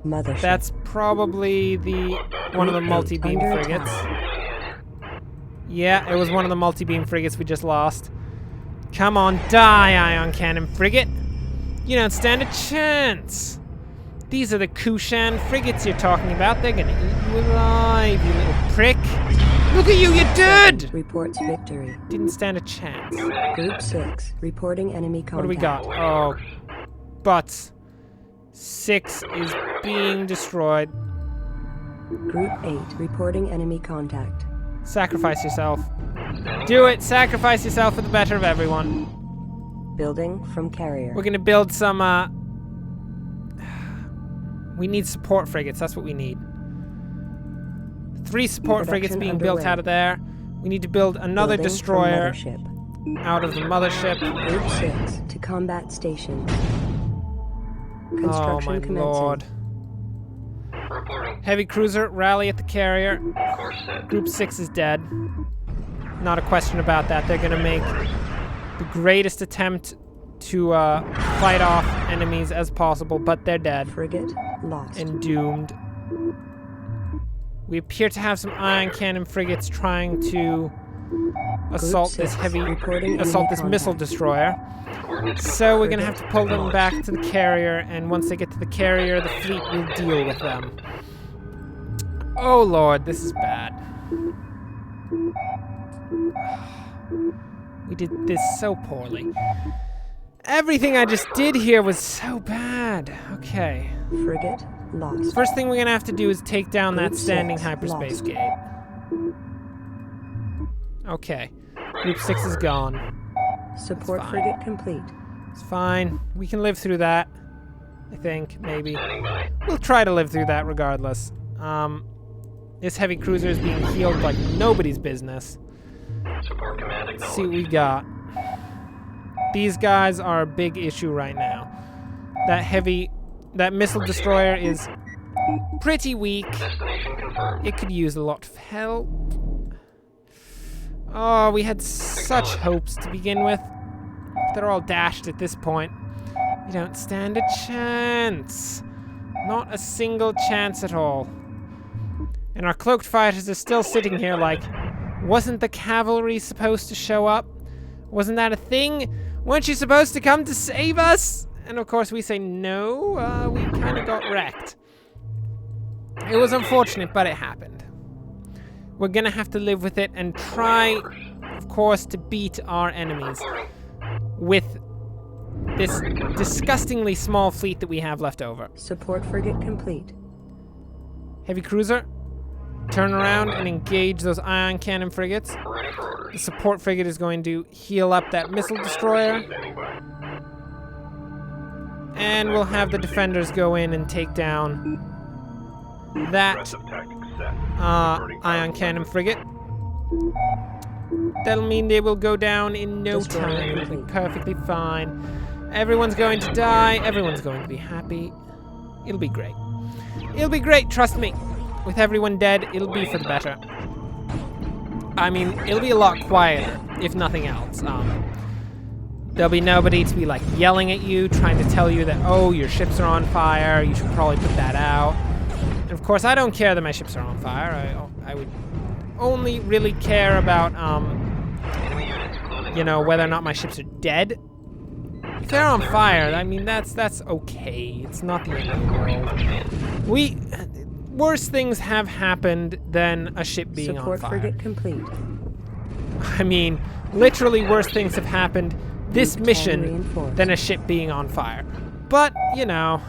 Mothership. That's probably one of the multi-beam frigates. Yeah, it was one of the multi-beam frigates we just lost. Come on, die, ion cannon frigate! You don't stand a chance! These are the Kushan frigates you're talking about. They're gonna eat you alive, you little prick! Look at you, you're dead! Reports victory. Didn't stand a chance. Group 6, reporting enemy contact. What do we got? Oh, butts. 6 is being destroyed. Group 8, reporting enemy contact. Sacrifice yourself. Do it! Sacrifice yourself for the better of everyone. Building from carrier. We're gonna build some, we need support frigates, that's what we need. 3 support frigates being built out of there. We need to build another destroyer out of the mothership. Group 6, to combat station. Oh my lord. Heavy cruiser, rally at the carrier. Group 6 is dead. Not a question about that. They're gonna make the greatest attempt to fight off enemies as possible, but they're dead. Frigate lost. And doomed. We appear to have some ion cannon frigates trying to assault this missile destroyer. So we're gonna have to pull them back to the carrier, and once they get to the carrier, the fleet will deal with them. Oh lord, this is bad. We did this so poorly. Everything I just did here was so bad. Okay. Frigate lost. First thing we're gonna have to do is take down that standing hyperspace gate. Okay. Group 6 is gone. Support frigate complete. It's fine. We can live through that. I think, maybe. We'll try to live through that regardless. This heavy cruiser is being healed like nobody's business. Let's see what we got. These guys are a big issue right now. That missile destroyer is pretty weak. It could use a lot of help. Oh, we had such hopes to begin with. They're all dashed at this point. You don't stand a chance. Not a single chance at all. And our cloaked fighters are still sitting here like, wasn't the cavalry supposed to show up? Wasn't that a thing? Weren't you supposed to come to save us? And of course we say, no, we kind of got wrecked. It was unfortunate, but it happened. We're gonna have to live with it and try, of course, to beat our enemies with this disgustingly small fleet that we have left over. Support frigate complete. Heavy cruiser, turn around and engage those ion cannon frigates. The support frigate is going to heal up that missile destroyer. And we'll have the defenders go in and take down that ion cannon frigate. That'll mean they will go down in no time. It'll be perfectly fine. Everyone's going to die. Everyone's going to be happy. It'll be great. It'll be great, trust me. With everyone dead, it'll be for the better. I mean, it'll be a lot quieter, if nothing else. There'll be nobody to be like yelling at you, trying to tell you that, oh, your ships are on fire, you should probably put that out. And of course, I don't care that my ships are on fire. I would only really care about, you know, whether or not my ships are dead. If they're on fire, I mean, that's okay. It's not the end of the world. Worse things have happened than a ship being on fire. Support frigate complete. I mean, literally worse things have happened this mission than a ship being on fire. But, you know,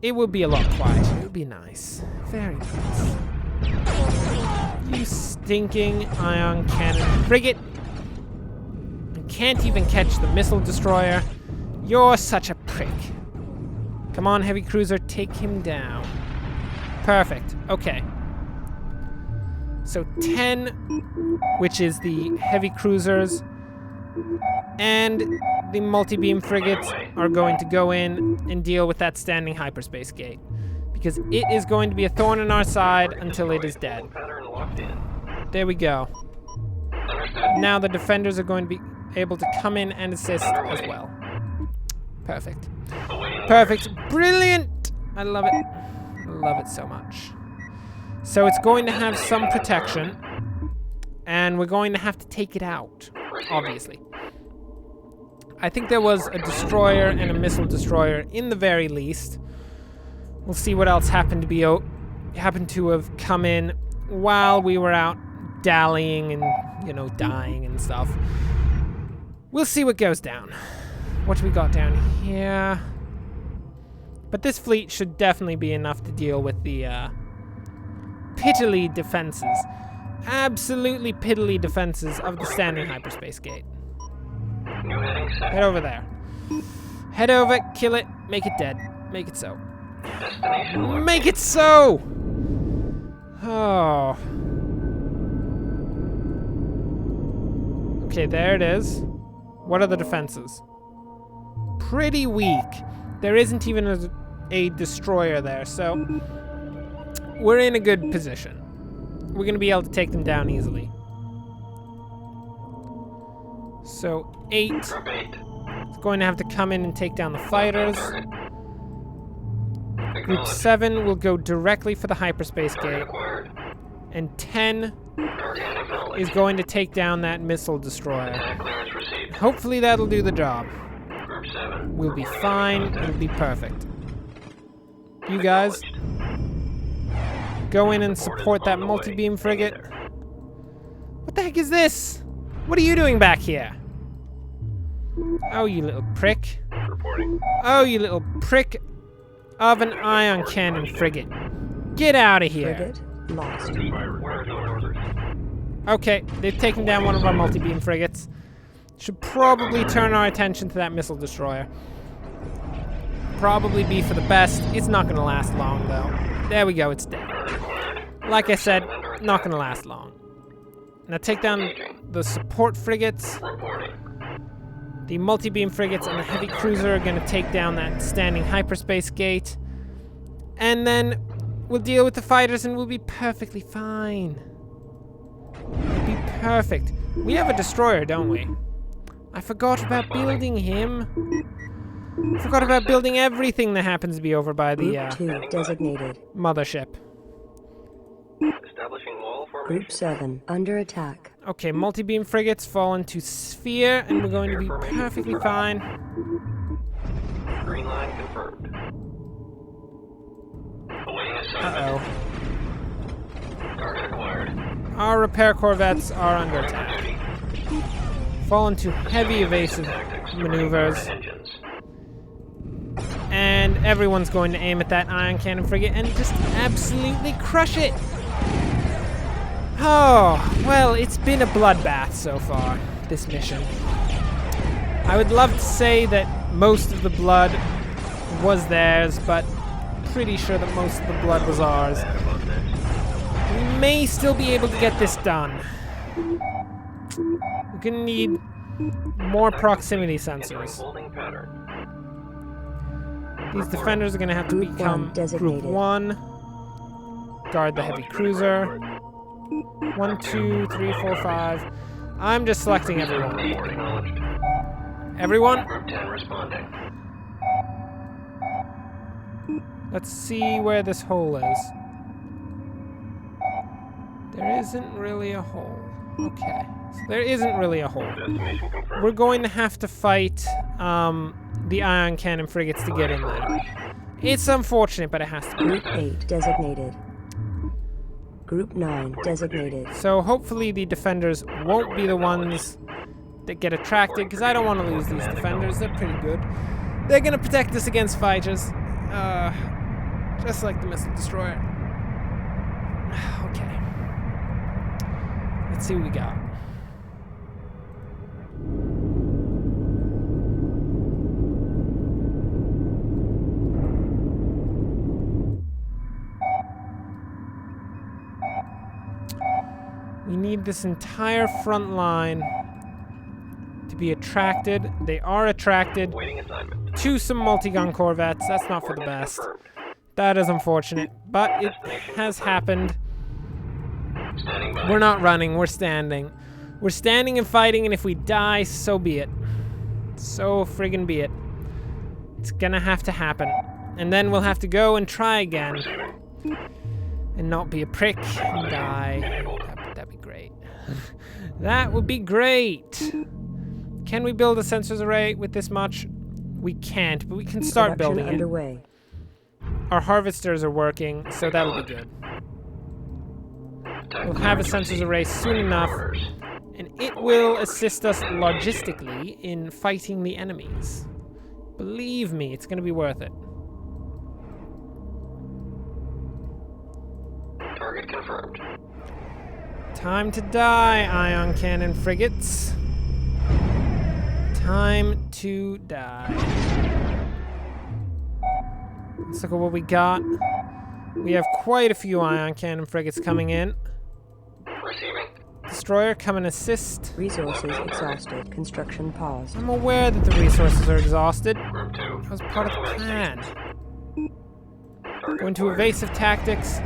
it would be a lot quieter. It would be nice. Very nice. You stinking ion cannon frigate. You can't even catch the missile destroyer. You're such a prick. Come on, heavy cruiser, take him down. Perfect. Okay. So 10, which is the heavy cruisers, and the multi-beam frigates are going to go in and deal with that standing hyperspace gate, because it is going to be a thorn in our side until it is dead. There we go. Now the defenders are going to be able to come in and assist as well. Perfect. Perfect. Brilliant! I love it. I love it so much. So it's going to have some protection, and we're going to have to take it out, obviously. I think there was a destroyer and a missile destroyer in the very least. We'll see what else happened to have come in while we were out dallying and, you know, dying and stuff. We'll see what goes down. What do we got down here? But this fleet should definitely be enough to deal with the piddly defenses. Absolutely piddly defenses of the standing hyperspace gate. Head over there. Head over, kill it, make it dead. Make it so. Make it so! Oh. Okay, there it is. What are the defenses? Pretty weak. There isn't even a destroyer there, so we're in a good position. We're going to be able to take them down easily. So 8 is going to have to come in and take down the fighters. Group 7 will go directly for the hyperspace gate. And 10 is going to take down that missile destroyer. Hopefully that'll do the job. We'll be fine. It'll be perfect. You guys, go in and support that multi-beam frigate. What the heck is this? What are you doing back here? Oh, you little prick. Oh, you little prick of an ion cannon frigate. Get out of here. Frigate lost. Okay, they've taken down one of our multi-beam frigates. Should probably turn our attention to that missile destroyer. Probably be for the best. It's not going to last long, though. There we go, it's dead. Like I said, not going to last long. Now take down the support frigates. The multi-beam frigates and the heavy cruiser are going to take down that standing hyperspace gate. And then we'll deal with the fighters and we'll be perfectly fine. We'll be perfect. We have a destroyer, don't we? I forgot about building him. Forgot about building everything that happens to be over by the Group 2 designated. Mothership. Group 7 under attack. Okay, multi-beam frigates fall into sphere, and we're going to be perfectly fine. Green line confirmed. Uh-oh. Target acquired. Our repair corvettes are under attack. Fall into heavy evasive maneuvers. And everyone's going to aim at that ion cannon frigate and just absolutely crush it. Oh, well, it's been a bloodbath so far, this mission. I would love to say that most of the blood was theirs, but pretty sure that most of the blood was ours. We may still be able to get this done. We're gonna need more proximity sensors. These defenders are gonna have to Group become 1 designated. Group 1. Guard the heavy cruiser. 1, 2, 3, 4, 5. I'm just selecting everyone. Everyone? Group 10 responding. Let's see where this hole is. There isn't really a hole. Okay. So there isn't really a hole. Destination confirmed. We're going to have to fight the ion cannon frigates to get in there. It's unfortunate, but it has to be. Group 8 designated. Group 9 designated. So hopefully the defenders won't be the ones that get attracted, because I don't want to lose these defenders. They're pretty good. They're going to protect us against fighters. Just like the missile destroyer. Okay. Let's see what we got. need this entire front line to be attracted. They are attracted Awaiting assignment. to some multi-gun corvettes. That's not for the Coordinates best. confirmed. That is unfortunate, but it has happened. Standing by. We're not running, we're standing. We're standing and fighting, and if we die, so be it. So friggin' be it. It's gonna have to happen. And then we'll have to go and try again. Receiving. And not be a prick and die. That'd be great. That would be great. Can we build a sensors array with this much? We can't, but we can start Production building it. underway. Our harvesters are working, so that'll be good. We'll have a sensors array soon enough, and it will assist us logistically in fighting the enemies. Believe me, it's gonna be worth it. Target confirmed. Time to die, ion cannon frigates. Time to die. Let's look at what we got. We have quite a few ion cannon frigates coming in. Receiving. Destroyer, come and assist. Resources exhausted. Construction paused. I'm aware that the resources are exhausted. Group 2. That was part of the plan. Target Go into acquired. evasive tactics.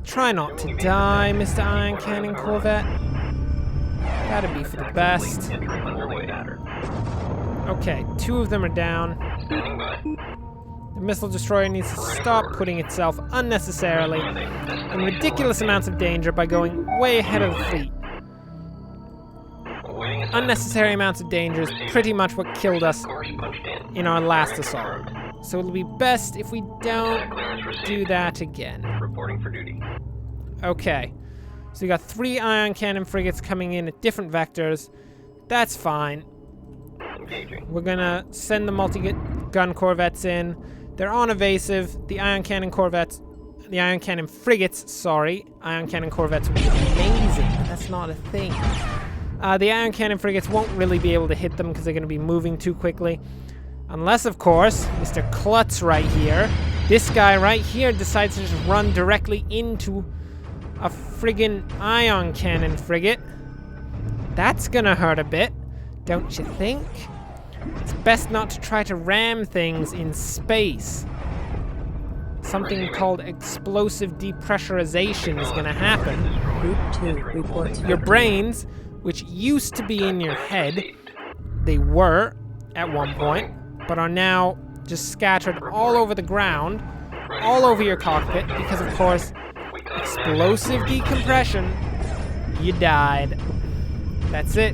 Try not to die, Mr. Iron Cannon Corvette. That'd be for the best. Entering underway pattern. Okay, 2 of them are down. Standing by. The missile destroyer needs to stop putting itself unnecessarily in ridiculous amounts of danger by going way ahead of the fleet. Awaiting assignment. Unnecessary amounts of danger is pretty much what killed us Course punched in. in our last assault. So it'll be best if we don't Clearance received. do that again. Reporting for duty. Okay, so we got 3 ion cannon frigates coming in at different vectors. That's fine. Engaging. We're gonna send the multi-gun corvettes in. They're on evasive. The ion cannon corvettes, the ion cannon frigates, sorry. Ion cannon corvettes would be amazing, but that's not a thing. The ion cannon frigates won't really be able to hit them because they're gonna be moving too quickly. Unless, of course, Mr. Klutz right here, this guy right here decides to just run directly into a friggin' ion cannon frigate. That's gonna hurt a bit, don't you think? It's best not to try to ram things in space. Something called explosive depressurization is gonna happen. Group 2 reports. Your brains, which used to be in your head, they were at one point, but are now just scattered all over the ground, all over your cockpit, because of course, explosive decompression, you died. That's it.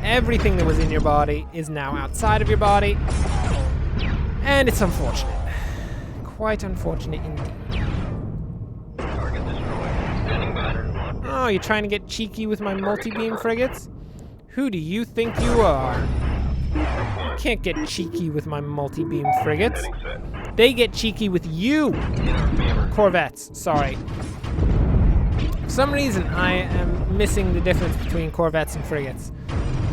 Everything that was in your body is now outside of your body, and it's unfortunate. Quite unfortunate indeed. Target destroyed. Standing by. Oh, you're trying to get cheeky with my multi-beam frigates? Who do you think you are? You can't get cheeky with my multi-beam frigates. Heading set. They get cheeky with you. Corvettes, sorry. For some reason, I am missing the difference between corvettes and frigates.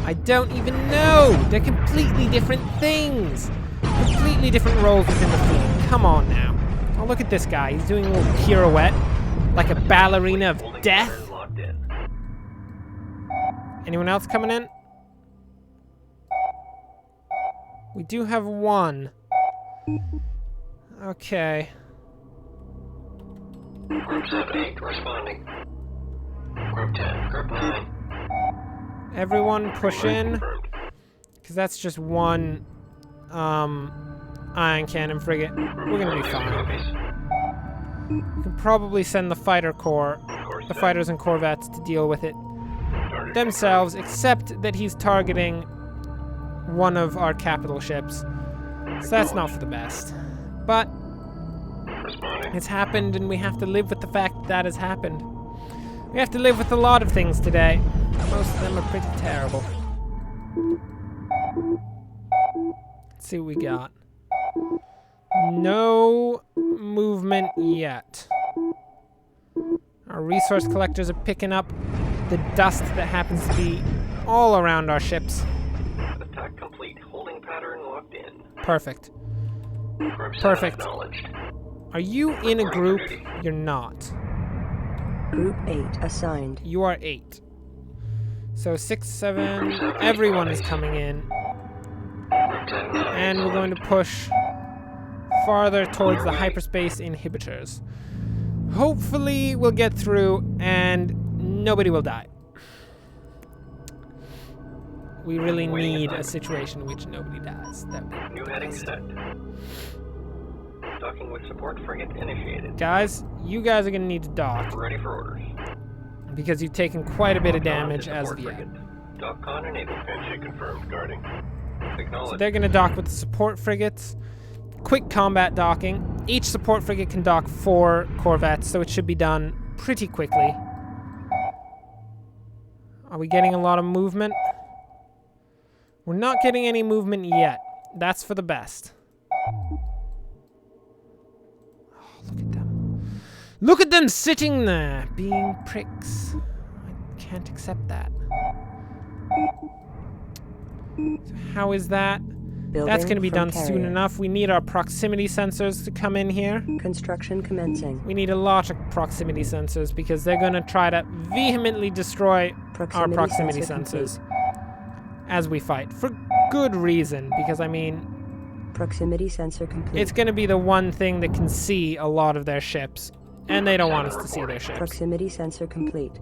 I don't even know. They're completely different things. Completely different roles within the fleet. Come on now. Oh, look at this guy. He's doing a little pirouette, like a ballerina of Holding death. pattern locked in. Anyone else coming in? We do have 1. Okay. Group 7-8 responding. Group 10. Group 9. Everyone push in, Confirmed. because that's just 1 ion cannon frigate. We're gonna be fine. Trophies. We can probably send the fighter corps, Course the set. fighters and corvettes, to deal with it Target themselves, except that he's targeting one of our capital ships. So that's not for the best. But confirmed. Responding. it's happened, and we have to live with the fact that that has happened. We have to live with a lot of things today. Most of them are pretty terrible. Let's see what we got. No movement yet. Our resource collectors are picking up the dust that happens to be all around our ships. Attack complete. Holding pattern locked in. Perfect. Group 7 Perfect. acknowledged. Are you in a group? You're not. Group 8 assigned. You are 8. So 6, 7, everyone is coming in. Group 10, And we're going to push farther towards the hyperspace inhibitors. Hopefully we'll get through and nobody will die. We really need a situation in which nobody dies. That would be New heading set. Docking with support frigate initiated. Guys, you guys are going to need to dock Ready for orders. because you've taken quite a bit of Dock on damage to as support of yet. frigate. Dock con enabled. Handshake confirmed. Guarding. So Acknowledge. they're going to dock with the support frigates. Quick combat docking. Each support frigate can dock 4 corvettes, so it should be done pretty quickly. Are we getting a lot of movement? We're not getting any movement yet. That's for the best. Oh, look at them. Look at them sitting there, being pricks. I can't accept that. So how is that? Building That's going to be from done carrier. soon enough. We need our proximity sensors to come in here. Construction commencing. We need a lot of proximity sensors because they're going to try to vehemently destroy our proximity sensors as we fight. For good reason, because I mean, Proximity sensor complete. it's going to be the one thing that can see a lot of their ships. And they don't want us to see their ships. Proximity sensor complete.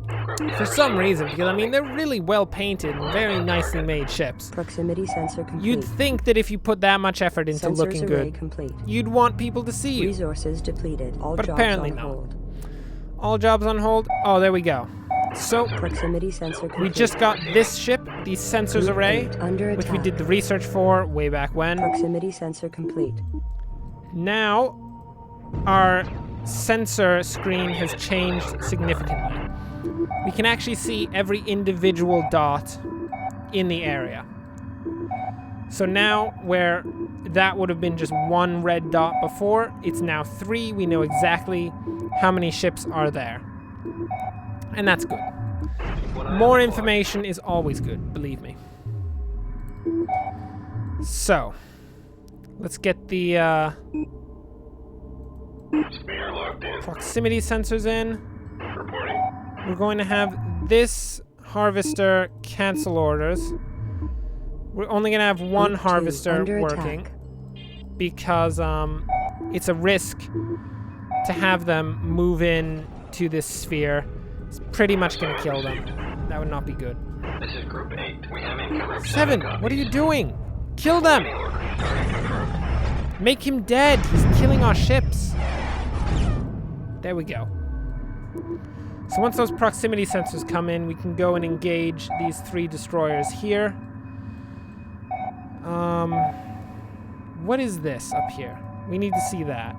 For some reason, because I mean, they're really well painted and very nicely made ships. Proximity sensor complete. You'd think that if you put that much effort into Sensors looking array good, complete. you'd want people to see you. Resources depleted. All But jobs apparently on not. hold. All jobs on hold. Oh, there we go. So, Proximity sensor complete. we just got this ship, the sensors Group array, 8 under which we attack. did the research for way back when. Proximity sensor complete. Now, our sensor screen has changed significantly. We can actually see every individual dot in the area. So now, where that would have been just 1 red dot before, it's now 3. We know exactly how many ships are there. And that's good. More information is always good, believe me. So, let's get the Spear locked in. proximity sensors in. Reporting. We're going to have this harvester cancel orders. We're only going to have one Group 2 harvester under working attack. because it's a risk to have them move in to this sphere. It's pretty much going to kill them. That would not be good. This is Group 8. We have incoming. 7, what are you doing? Kill them! Make him dead! He's killing our ships! There we go. So once those proximity sensors come in, we can go and engage these 3 destroyers here. What is this up here? We need to see that.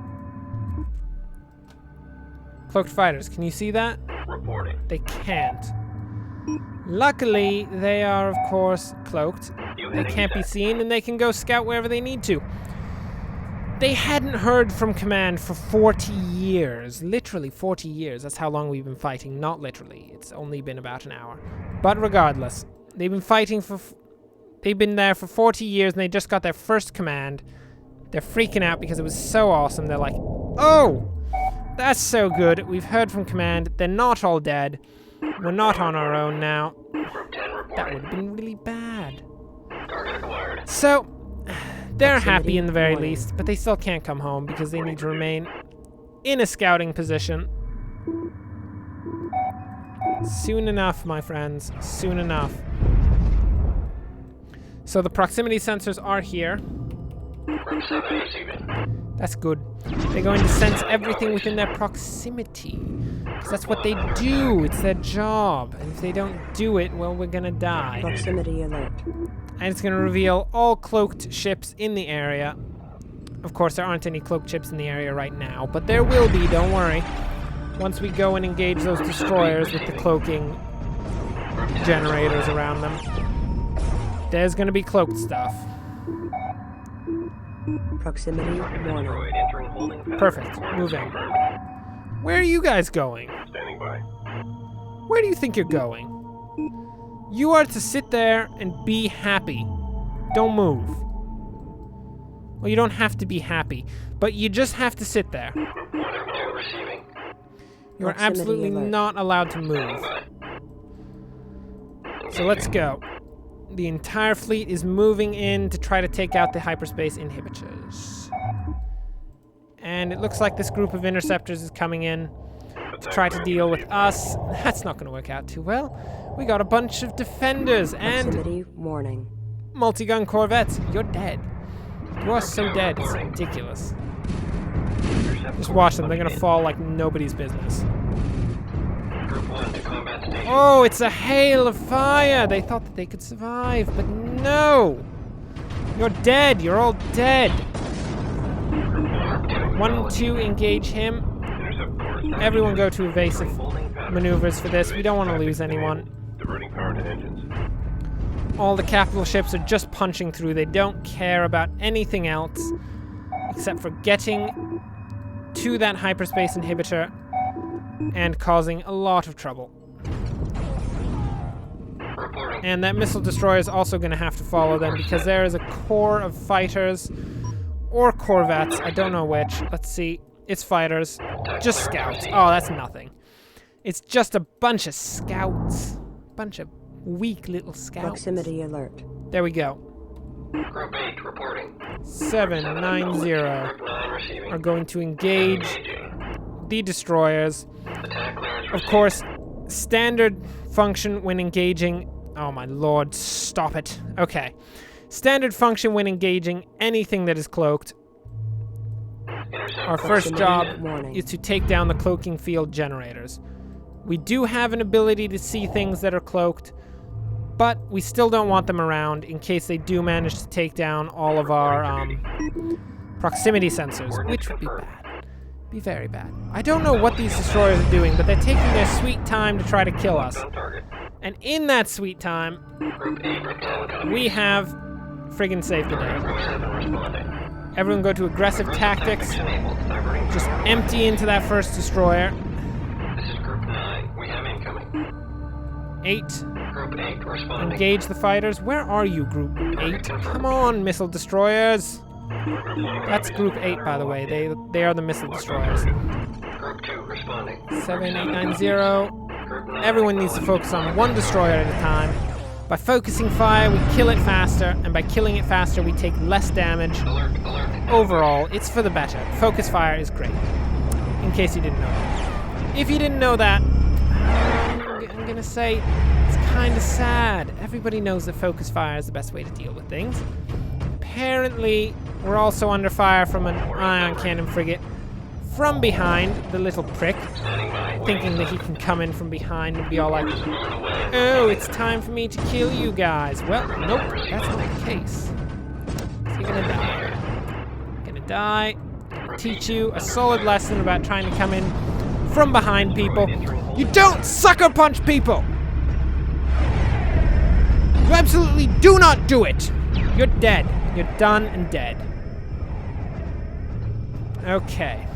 Cloaked fighters, can you see that? Reporting. They can't. Luckily, they are, of course, cloaked. They can't be seen, and they can go scout wherever they need to. They hadn't heard from command for 40 years. Literally 40 years. That's how long we've been fighting. Not literally. It's only been about an hour. But regardless, they've been fighting for... They've been there for 40 years, and they just got their first command. They're freaking out because it was so awesome. They're like, oh, that's so good. We've heard from command. They're not all dead. We're not on our own now. Group 10 reporting. That would have been really bad. Target acquired. So, they're Proximity happy in the very warning. least, but they still can't come home because they need to remain in a scouting position. Soon enough, my friends. Soon enough. So the proximity sensors are here. Group 7 receiving. That's good. They're going to sense everything within their proximity. Because that's what they do. It's their job. And if they don't do it, well, we're gonna die. Proximity alert. And it's going to reveal all cloaked ships in the area. Of course, there aren't any cloaked ships in the area right now, but there will be, don't worry. Once we go and engage those destroyers with the cloaking generators around them, there's going to be cloaked stuff. Proximity warning. Android entering holding pattern. Perfect. Orders Moving. confirmed. Where are you guys going? Standing by. Where do you think you're going? You are to sit there and be happy. Don't move. Well, you don't have to be happy, but you just have to sit there. Group 2 receiving. You're Proximity absolutely alert. not allowed to move. Standby. So let's go. The entire fleet is moving in to try to take out the hyperspace inhibitors. And it looks like this group of interceptors is coming in to try to deal with us. That's not going to work out too well. We got a bunch of defenders and Proximity warning. multi-gun corvettes. You're dead. You are so dead, it's ridiculous. Just watch them, they're going to fall like nobody's business. Group 1 to combat station. Oh, it's a hail of fire! They thought that they could survive, but no! You're dead, you're all dead. 1, 2, engage him. Everyone go to evasive maneuvers for this. We don't want to lose anyone. Diverting power to engines. All the capital ships are just punching through. They don't care about anything else except for getting to that hyperspace inhibitor and causing a lot of trouble. Reporting. And that missile destroyer is also going to have to follow them because there is a corps of fighters or corvettes. I don't know which. Let's see. It's fighters. Just scouts. Oh, that's nothing. It's just a bunch of scouts. Bunch of weak little scouts. Proximity alert. There we go. Group 8 reporting. 790 Group 9 receiving. are going to engage Engaging. the destroyers. Attack clearance Of received. course, standard function when engaging... Oh my lord, stop it. Okay. Standard function when engaging anything that is cloaked. Intercept Our first job Proximity warning. is to take down the cloaking field generators. We do have an ability to see things that are cloaked, but we still don't want them around in case they do manage to take down all of our proximity sensors, which would be bad. Be very bad. I don't know what these destroyers are doing, but they're taking their sweet time to try to kill us. on target. And in that sweet time, Group 8 Group 10 copy. we have friggin' saved the day. Group 7 responding. Everyone go to aggressive tactics. Enabled. Diverting Just power. empty into that first destroyer. This is Group 9. We have incoming. 8. Group 8 responding. Engage the fighters. Where are you, Group 8? Come on, missile destroyers. That's Group 8, by the way. They are the missile destroyers. Group 2 responding. 7890. Group 9 Everyone needs to focus on one destroyer at a time. By focusing fire, we kill it faster, and by killing it faster, we take less damage. Alert, alert. Overall, it's for the better. Focus fire is great. In case you didn't know that. If you didn't know that, I'm gonna say it's kind of sad. Everybody knows that focus fire is the best way to deal with things. Apparently, we're also under fire from an ion cannon frigate from behind, the little prick, Standing by. thinking that he can come in from behind and be all like, oh, it's time for me to kill you guys. Well, nope, that's not the case. You're gonna die. Gonna die. Teach you a solid lesson about trying to come in from behind people. You don't sucker punch people! You absolutely do not do it! You're dead. You're done and dead. Okay.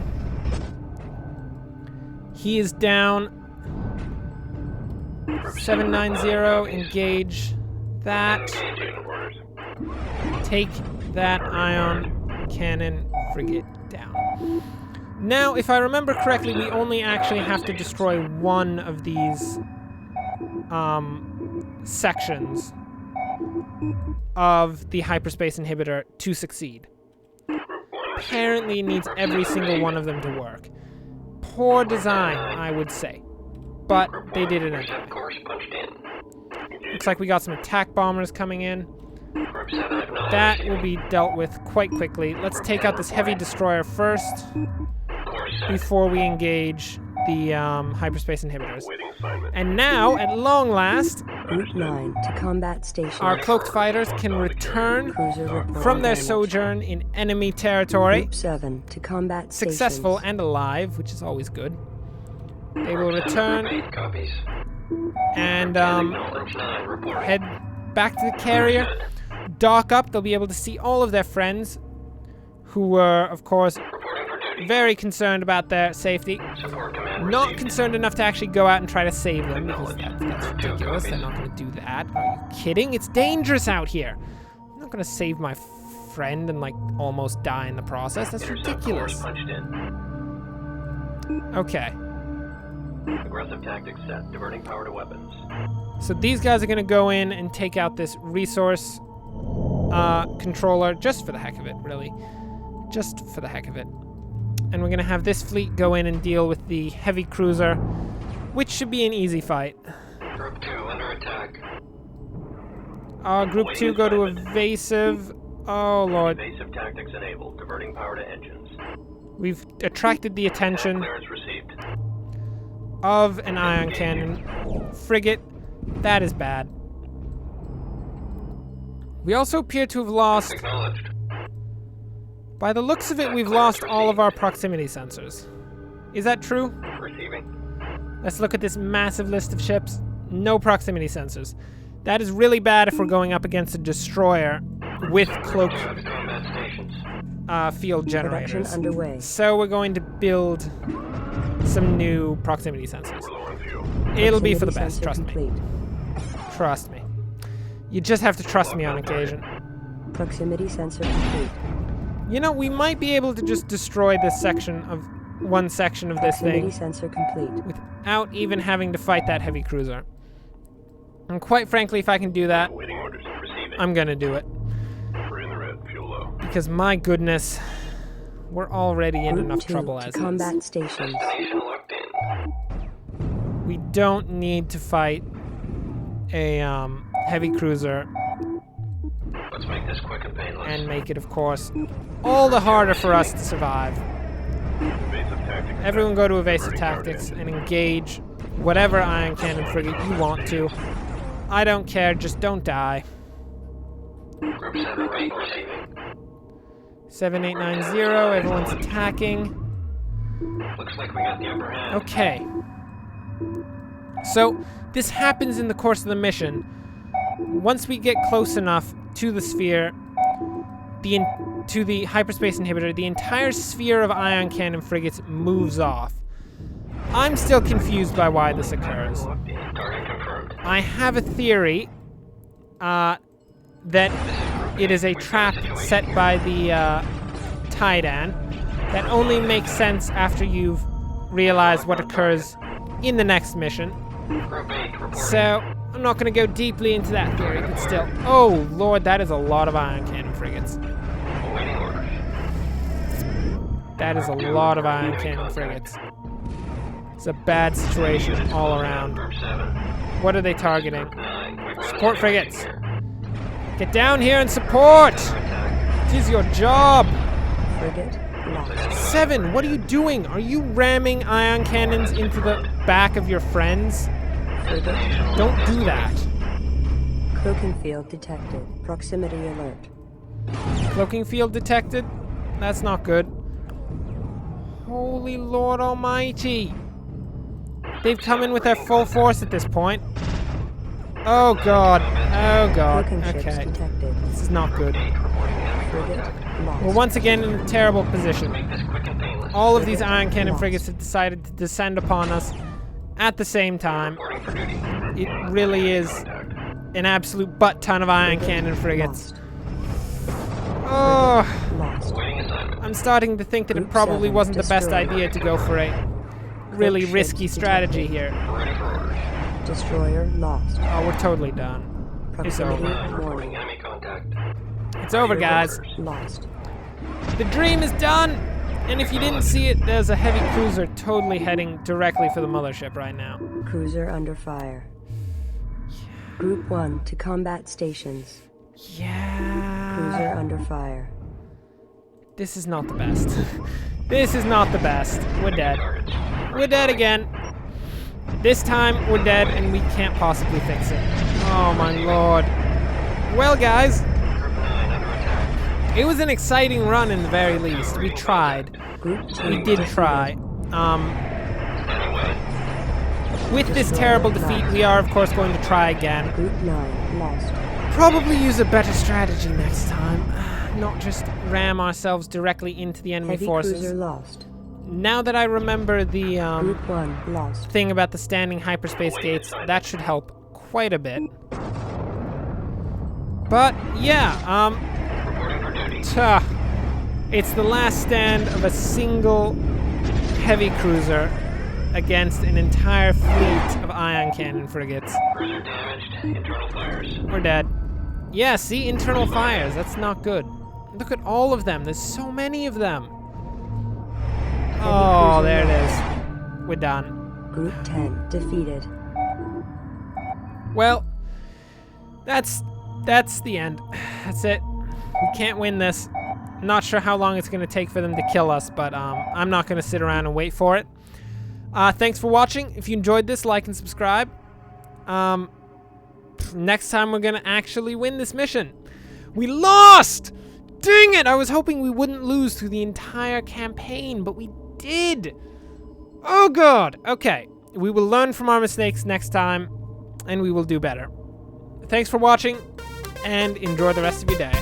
He is down. 790, engage that. Take that ion cannon frigate down. Now, if I remember correctly, we only actually have to destroy one of these sections of the hyperspace inhibitor to succeed. Apparently, it needs every single one of them to work. Poor design, I would say. But they did it anyway. Course punched in. Looks like we got some attack bombers coming in. Group 7 acknowledged. That will be dealt with quite quickly. Let's take out this heavy destroyer first Course set. before we engage the hyperspace inhibitors. Waiting assignment. And now, at long last, Group 9 to combat station. our cloaked fighters can return Cruiser reporting from their damage. sojourn in enemy territory, Group 7 to combat successful stations. and alive, which is always good. They will return 8 copies. and Acknowledge 9 reporting. head back to the carrier, dock up. They'll be able to see all of their friends, who were, of course, Reporting for duty. very concerned about their safety. Support command Not received. concerned enough to actually go out and try to save them, because that's ridiculous. They're not going to do that. Are you kidding? It's dangerous out here. I'm not going to save my friend and, like, almost die in the process. That's Intercept course ridiculous. punched in. Okay. Aggressive tactics set. Diverting power to weapons. So these guys are going to go in and take out this resource controller just for the heck of it, really. Just for the heck of it. And we're going to have this fleet go in and deal with the heavy cruiser, which should be an easy fight. Group 2 under attack. Group 2 go to evasive. Oh, Lord. Evasive tactics enabled. Diverting power to engines. We've attracted the attention Clearance received. of an ion cannon frigate. That is bad. We also appear to have lost... Acknowledged. By the looks of it, we've lost all of our proximity sensors. Is that true? Receiving. Let's look at this massive list of ships. No proximity sensors. That is really bad if we're going up against a destroyer with cloak Combat stations. field Production generators. underway. So we're going to build some new proximity sensors. We're low on fuel. It'll be for the Proximity best, trust sensor me. complete. Trust me. You just have to trust me on occasion. Proximity sensor complete. You know, we might be able to just destroy this section of one section of this Proximity thing sensor complete. without even having to fight that heavy cruiser. And quite frankly, if I can do that, Waiting orders. Receiving. I'm gonna do it. We're in the red. Fuel low. Because my goodness, we're already in Group enough 2 trouble to as combat is. stations. Destination locked in. We don't need to fight a heavy cruiser Let's make this quick and painless. and make it, of course, all the harder for us to survive. Evasive tactics. Everyone go to evasive tactics and engage whatever ion cannon frigate you want to. I don't care, just don't die. Group 7 receiving. 7890, everyone's attacking. Looks like we got the upper hand. Okay. So, this happens in the course of the mission. Once we get close enough to the sphere, to the hyperspace inhibitor, the entire sphere of ion cannon frigates moves off. I'm still confused by why this occurs. Target confirmed. I have a theory that it is a trap set by the Taiidan that only makes sense after you've realized what occurs in the next mission. Group 8 reporting. So, I'm not going to go deeply into that theory, but still. Oh, Lord, that is a lot of ion cannon frigates. Awaiting orders. That is a lot of ion cannon frigates. It's a bad situation all around. Group 7. What are they targeting? 9. Support frigates. Get down here and support! It is your job! Frigate lost. 7, what are you doing? Are you ramming ion cannons into the back of your friends? Frigate. Don't do that. Cloaking field detected. Proximity alert. Cloaking field detected? That's not good. Holy Lord Almighty! They've come in with their full force at this point. Oh God. Oh God. Cloaking ships Okay. detected. This is not good. Frigate lost. We're once again in a terrible position. This quick and painless. All of these ion cannon Lost. frigates have decided to descend upon us at the same time. Reporting for duty. It really is an absolute butt ton of ion cannon frigates. Lost. Oh, Lost. Awaiting assignment. I'm starting to think that it Group probably 7 wasn't the best destroyed. idea to go for a really Cloak risky ships strategy detected. here. Ready for orders. Destroyer lost. Oh, we're totally done. It's Proximity over. Reporting warning. enemy contact. It's over, guys. Lost. The dream is done! And if you didn't see it, there's a heavy cruiser totally heading directly for the mothership right now. Cruiser under fire. Group 1 to combat stations. Cruiser Yeah. under fire. This is not the best. This is not the best. We're dead. Targets. We're dead again. This time, we're dead and we can't possibly fix it. Oh my lord. Well, guys, Group 9 under attack. it was an exciting run in the very least. We tried. Group 2. We did try. Anyway. With this terrible defeat, we are, of course, going to try again. Group 9 lost. Probably use a better strategy next time. Not just ram ourselves directly into the enemy Heavy forces. cruiser lost. Now that I remember the Group 1 lost. thing about the standing hyperspace gates, that should help quite a bit. But yeah, Reporting for duty. it's the last stand of a single heavy cruiser against an entire fleet of ion cannon frigates. Cruiser damaged. Internal fires. We're dead. Yeah, see? Internal fires. That's not good. Look at all of them. There's so many of them. Oh, there it is. We're done. Group 10 defeated. Well, that's the end. That's it. We can't win this. Not sure how long it's going to take for them to kill us, but I'm not going to sit around and wait for it. Thanks for watching. If you enjoyed this, like and subscribe. Next time we're going to actually win this mission. We lost! Dang it! I was hoping we wouldn't lose through the entire campaign, but we did. Oh god. Okay. We will learn from our mistakes next time, and we will do better. Thanks for watching, and enjoy the rest of your day.